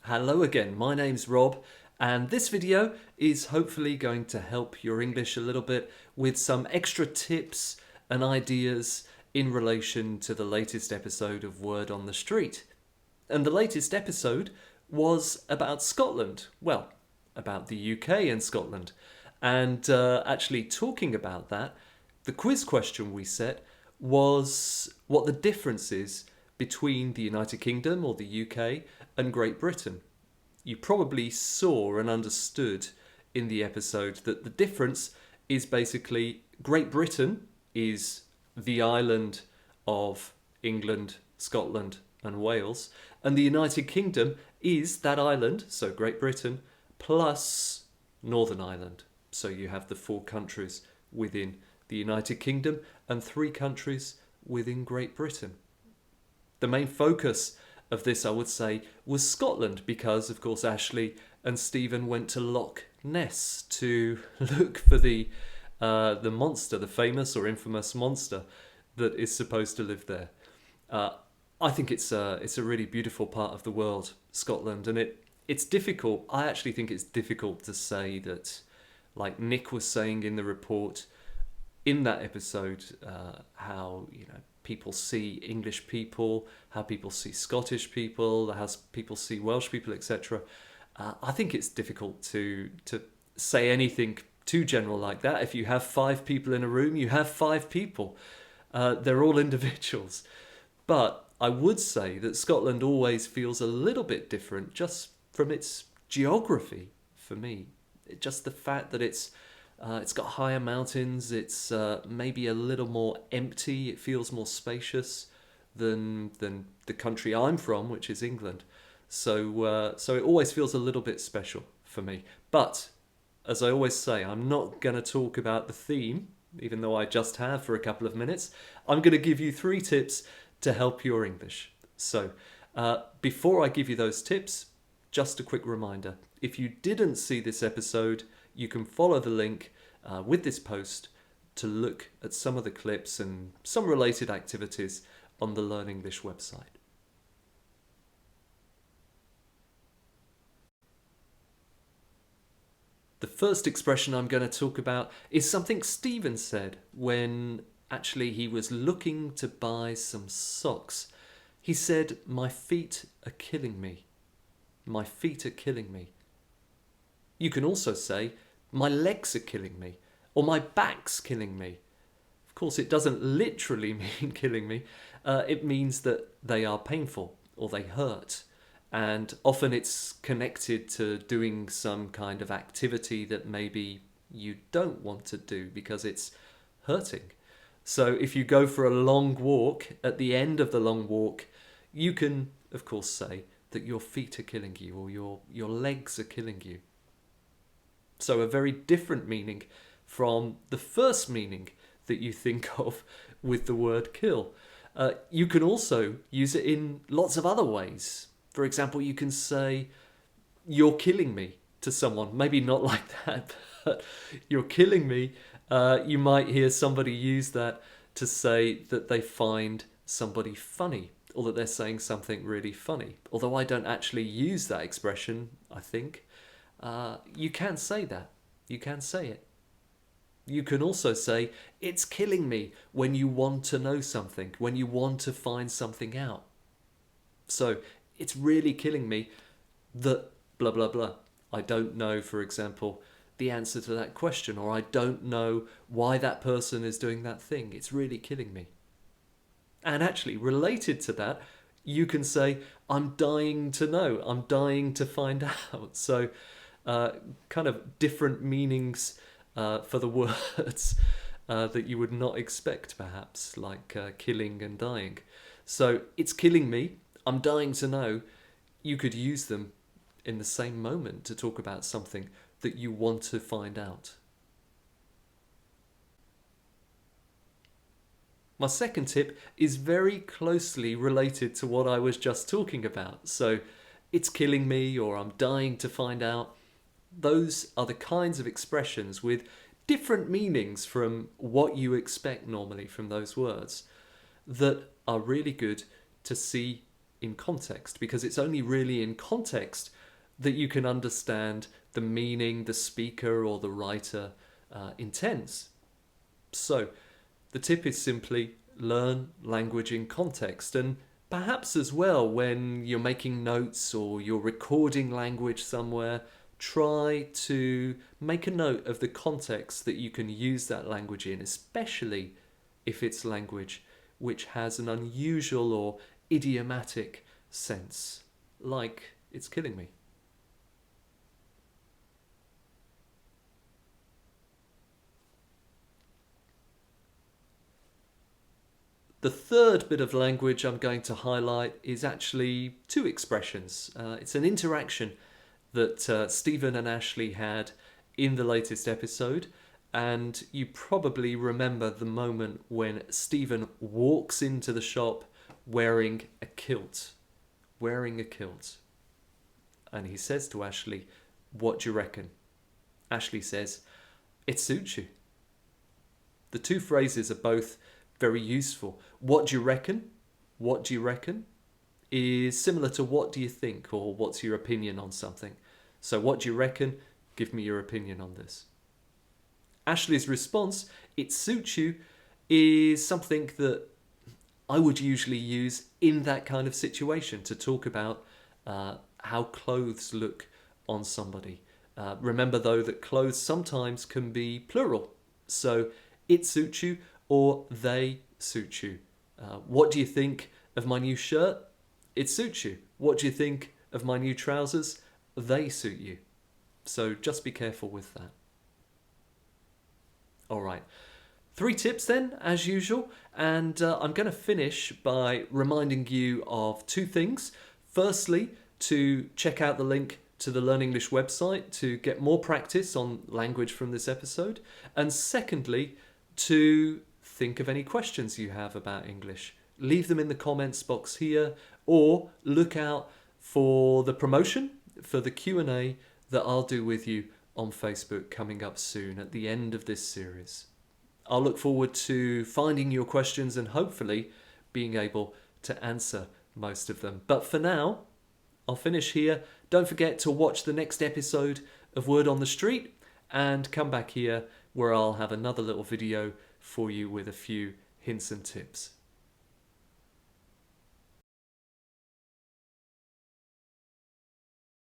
Hello again, my name's Rob, and this video is hopefully going to help your English a little bit with some extra tips and ideas in relation to the latest episode of Word on the Street. And the latest episode was about Scotland, well, about the UK and Scotland. And actually talking about that, the quiz question we set was what the difference is between the United Kingdom or the UK and Great Britain. You probably saw and understood in the episode that the difference is basically Great Britain is the island of England, Scotland and Wales, and the United Kingdom is that island, so Great Britain, plus Northern Ireland. So you have the 4 countries within the United Kingdom and 3 countries within Great Britain. The main focus of this, I would say, was Scotland because, of course, Ashley and Stephen went to Loch Ness to look for the monster, the famous or infamous monster that is supposed to live there. I think it's a really beautiful part of the world, Scotland, and it's difficult. I actually think it's difficult to say that, like Nick was saying in the report in that episode, how people see English people, how people see Scottish people, how people see Welsh people, etc. I think it's difficult to say anything too general like that. If you have 5 people in a room, you have 5 people. They're all individuals. But I would say that Scotland always feels a little bit different just from its geography for me. Just the fact that it's got higher mountains, it's maybe a little more empty, it feels more spacious than the country I'm from, which is England. So it always feels a little bit special for me. But, as I always say, I'm not going to talk about the theme, even though I just have for a couple of minutes. I'm going to give you 3 tips to help your English. So, before I give you those tips, just a quick reminder. If you didn't see this episode, you can follow the link with this post to look at some of the clips and some related activities on the Learn English website. The first expression I'm going to talk about is something Stephen said when actually he was looking to buy some socks. He said, "My feet are killing me. My feet are killing me." You can also say, "My legs are killing me," or "My back's killing me." Of course, it doesn't literally mean killing me. It means that they are painful or they hurt. And often it's connected to doing some kind of activity that maybe you don't want to do because it's hurting. So if you go for a long walk, at the end of the long walk, you can, of course, say that your feet are killing you or your legs are killing you. So a very different meaning from the first meaning that you think of with the word kill. You can also use it in lots of other ways. For example, you can say, "You're killing me" to someone. Maybe not like that, but "you're killing me." You might hear somebody use that to say that they find somebody funny or that they're saying something really funny. Although I don't actually use that expression, I think. You can say that. You can say it. You can also say, "It's killing me," when you want to know something, when you want to find something out. So, it's really killing me that blah, blah, blah. I don't know, for example, the answer to that question, or I don't know why that person is doing that thing. It's really killing me. And actually, related to that, you can say, "I'm dying to know. I'm dying to find out." So, kind of different meanings for the words that you would not expect, perhaps, like killing and dying. So, "It's killing me. I'm dying to know." You could use them in the same moment to talk about something that you want to find out. My second tip is very closely related to what I was just talking about. So, "It's killing me" or "I'm dying to find out." Those are the kinds of expressions with different meanings from what you expect normally from those words that are really good to see in context, because it's only really in context that you can understand the meaning the speaker or the writer intends. So the tip is simply learn language in context, and perhaps as well when you're making notes or you're recording language somewhere, try to make a note of the context that you can use that language in, especially if it's language which has an unusual or idiomatic sense, like "it's killing me." The third bit of language I'm going to highlight is actually two expressions. It's an interaction that Stephen and Ashley had in the latest episode, and you probably remember the moment when Stephen walks into the shop wearing a kilt. Wearing a kilt. And he says to Ashley, "What do you reckon?" Ashley says, "It suits you." The two phrases are both very useful. "What do you reckon?" "What do you reckon?" is similar to "what do you think?" or "what's your opinion on something?" So "what do you reckon?" Give me your opinion on this. Ashley's response, "It suits you," is something that I would usually use in that kind of situation to talk about how clothes look on somebody. Remember though that clothes sometimes can be plural. So "it suits you" or "they suit you." What do you think of my new shirt? It suits you. What do you think of my new trousers? They suit you. So just be careful with that. All right. 3 tips then, as usual, and I'm going to finish by reminding you of 2 things. Firstly, to check out the link to the Learn English website to get more practice on language from this episode. And secondly, to think of any questions you have about English. Leave them in the comments box here, or look out for the promotion for the Q&A that I'll do with you on Facebook coming up soon at the end of this series. I'll look forward to finding your questions and hopefully being able to answer most of them. But for now, I'll finish here. Don't forget to watch the next episode of Word on the Street and come back here where I'll have another little video for you with a few hints and tips.